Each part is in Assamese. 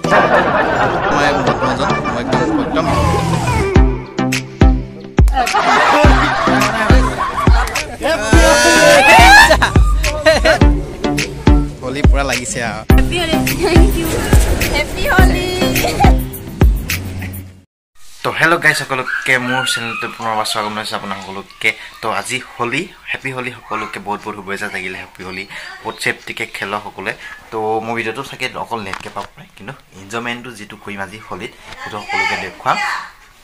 মই একদম হোলি পুৰা লাগিছে আৰু তো হেল্ল' গাইজ সকলোকে মোৰ চেনেলটোত পুনৰ স্বাগতম জনাইছোঁ আপোনাক সকলোকে তো আজি হোলি হেপী হোলি সকলোকে বহুত বহুত শুভেচ্ছা থাকিলে হেপী হোলি বহুত চেফটিকে খেলক সকলোৱে তো মোৰ ভিডিঅ'টো চাগে অকল নেটকৈ পাব পাৰে কিন্তু এনজয়মেণ্টটো যিটো কৰিম আজি হোলিত সেইটো সকলোকে দেখুৱাম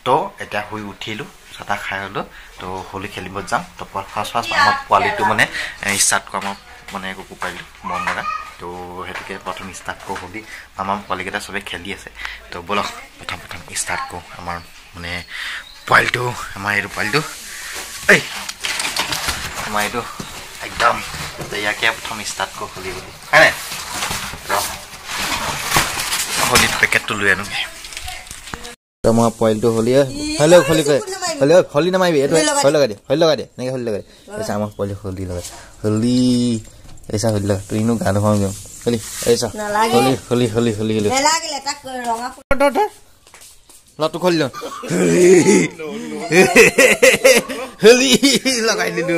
তো এতিয়া শুই উঠিলোঁ চাহ খাই হ'লোঁ তো হোলি খেলিব যাম তো ফাৰ্ষ্ট আমাৰ পোৱালিটো মানে ষ্টাৰ্ট কৰা মই মানে কুকুৰ পাৰিলোঁ মন লগা তো সেইটোকে প্ৰথম ষ্টাৰ্ট কৰোঁ হোলি আমাৰ পোৱালিকেইটা চবে খেলি আছে তো ব'লক প্ৰথম ষ্টাৰ্ট কৰোঁ আমাৰ মানে পোৱালিটো আমাৰ এইটো পোৱালিটো এই আমাৰ এইটো একদম ইয়াকে প্ৰথম ষ্টাৰ্ট কৰোঁ হোলি বুলি হয়নে হোলিত পেকেটটো লৈ আনোগৈ তো আমাৰ পোৱালিটো হোলি হেল্ল' হোলি কয় হেল্ল' হোলি নামাৰিবি এইটো হোলি লগাই দে এনেকৈ হোলি লগাই দে তাৰপিছত আমাৰ পোৱালি হোলি লগাই হোলি ऐसा होली लगा तो इनो गाना होंगे होली ऐसा होली होली होली होली होली लागले तक रंगा फट लटु खोल लो होली लगाइ दिनु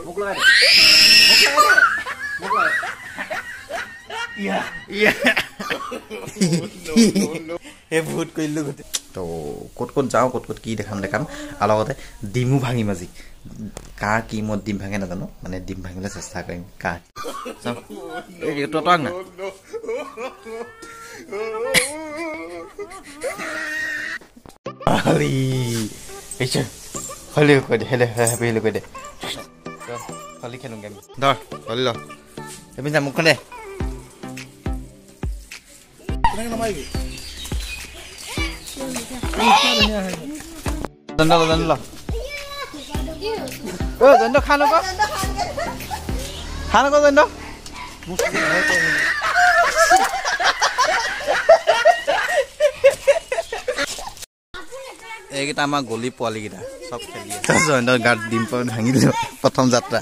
मुक लगाइ या या ए भूत कइलु गते तो कोट जाओ कोट की देखाम अलगते डिमु भाঙি माजी কা কি মই ডিম ভাঙে নাজানো মানে ডিম ভাঙিলে চেষ্টা কৰিম কা এই টটক না আলি এইছে হলি কই দে হেলে হেপি হলি কই দে হলি খেলুম গেম ধর হলি ল এমি যা মুখ দে তুমি নামাইবি দন্ড ओ जन्द खानु को जन्द এইকেইটা আমাৰ গলি পোৱালিকেইটা চব খেলি আছে জয়ন্তৰ গাত ডিম ভাঙি দিলো প্ৰথম যাত্ৰা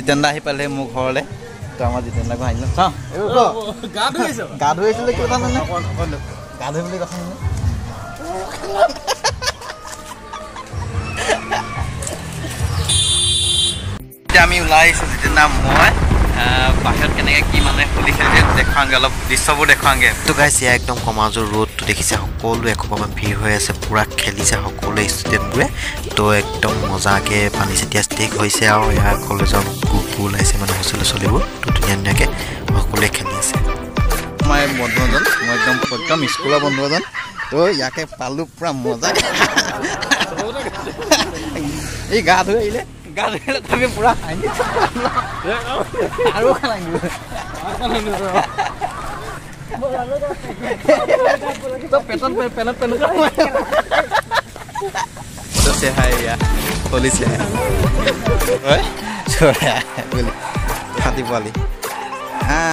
জিতেন্দ্ৰ আহি পালে মোৰ ঘৰলৈ তো আমাৰ জিতেন্দ্ৰক আহিলোঁ চাওঁ গা ধুইছিলে কি কথা জানে গা ধুই বুলি কথা জানে এতিয়া আমি ওলাই আহিছোঁ জিতেন্দ্ৰ মই বাহিৰত কেনেকৈ কি মানে হোলি খেলি দেখুৱাওঁগৈ অলপ দৃশ্যবোৰ দেখুৱাওঁগৈ তো গাইছ এয়া একদম কমাজৰ ৰোডটো দেখিছে সকলোৱে এসোপামান ভিৰ হৈ আছে পূৰা খেলিছে সকলোৱে ষ্টুডেণ্টবোৰে তো একদম মজাকৈ পানী চেতিয়া ষ্টেক হৈছে আৰু ইয়াৰ কলেজৰ গ্ৰুপবোৰ ওলাইছে মানে হোষ্টেলৰ চলিবোৰ তো ধুনীয়াকৈ সকলোৱে খেলি আছে আমাৰ বন্ধু এজন মই একদম স্কুলৰ বন্ধু এজন তো ইয়াকে পালোঁ পূৰা মজা এই গা ধুই আহিলে তুমি পুৰা আৰু से है या पुलिस है छोड़ा बोली हाथी वाली हाँ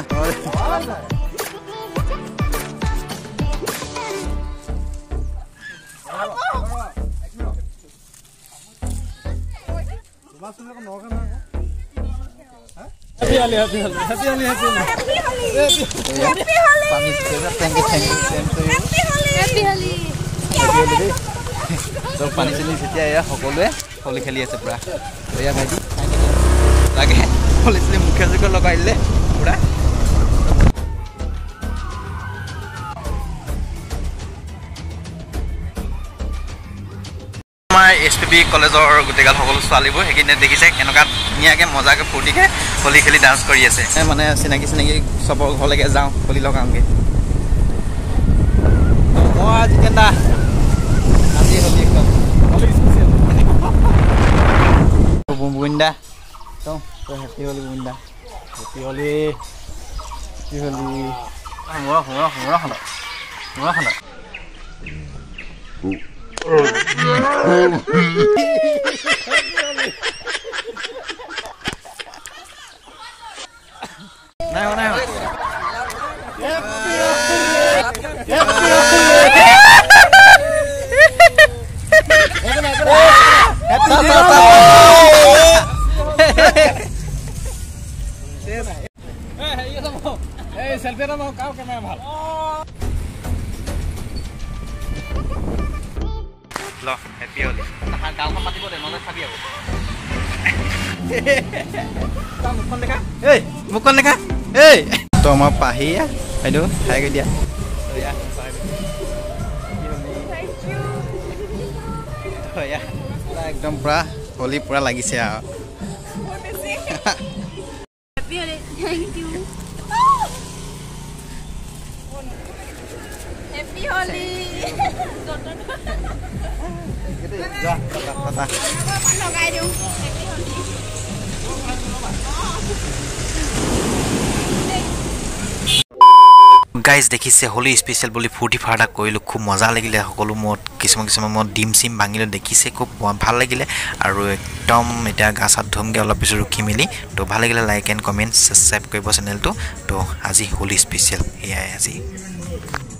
तो पानी चली যেতিয়া এয়া সকলোৱে হোলি খেলি আছে পুৰা এয়া ভাইটি লাগে হোলি চলি মুখে জুকে লগাই দিলে পুৰা আমাৰ এছপিবি কলেজৰ গোটেইগাল সকলো ছোৱালীবোৰ সেইখিনি দেখিছে কেনেকুৱা ধুনীয়াকৈ মজাকৈ ফূৰ্তিকৈ হোলি খেলি ডান্স কৰি আছে মানে চিনাকি চবৰ ঘৰলৈকে যাওঁ হোলি লগাওঁগৈ মই জিতেন্দ্ৰ আজি হোলি বুন্দা তো হেপী হোলি বুন্দা হেপী হোলি নাই সেলফি এটা মাৰো কাও কেমেৰা ভাল ল হেপি হলি গাঁওখন মাতিব দে নহ'লে চাবি আকৌ মুখখন দেখা এই মুখখন দেখা এই তো আমাৰ পাহিয়া বাইদেউ খাই গৈ দিয়া একদম পুৰা হলি পুৰা লাগিছে আৰু Happy Holi. গাইজ দেখিছে হোলি স্পেচিয়েল বুলি ফূৰ্তি ফাৰ্তা কৰিলোঁ খুব মজা লাগিলে সকলো মত কিছুমান মত ডিম চিম ভাঙিলোঁ দেখিছে খুব ভাল লাগিলে আৰু একদম এতিয়া গা চা ধুমগৈ অলপ পিছত ৰখি মেলি তো ভাল লাগিলে লাইক এণ্ড কমেণ্ট ছাবস্ক্ৰাইব কৰিব চেনেলটো তো আজি হোলি স্পেচিয়েল এয়াই আজি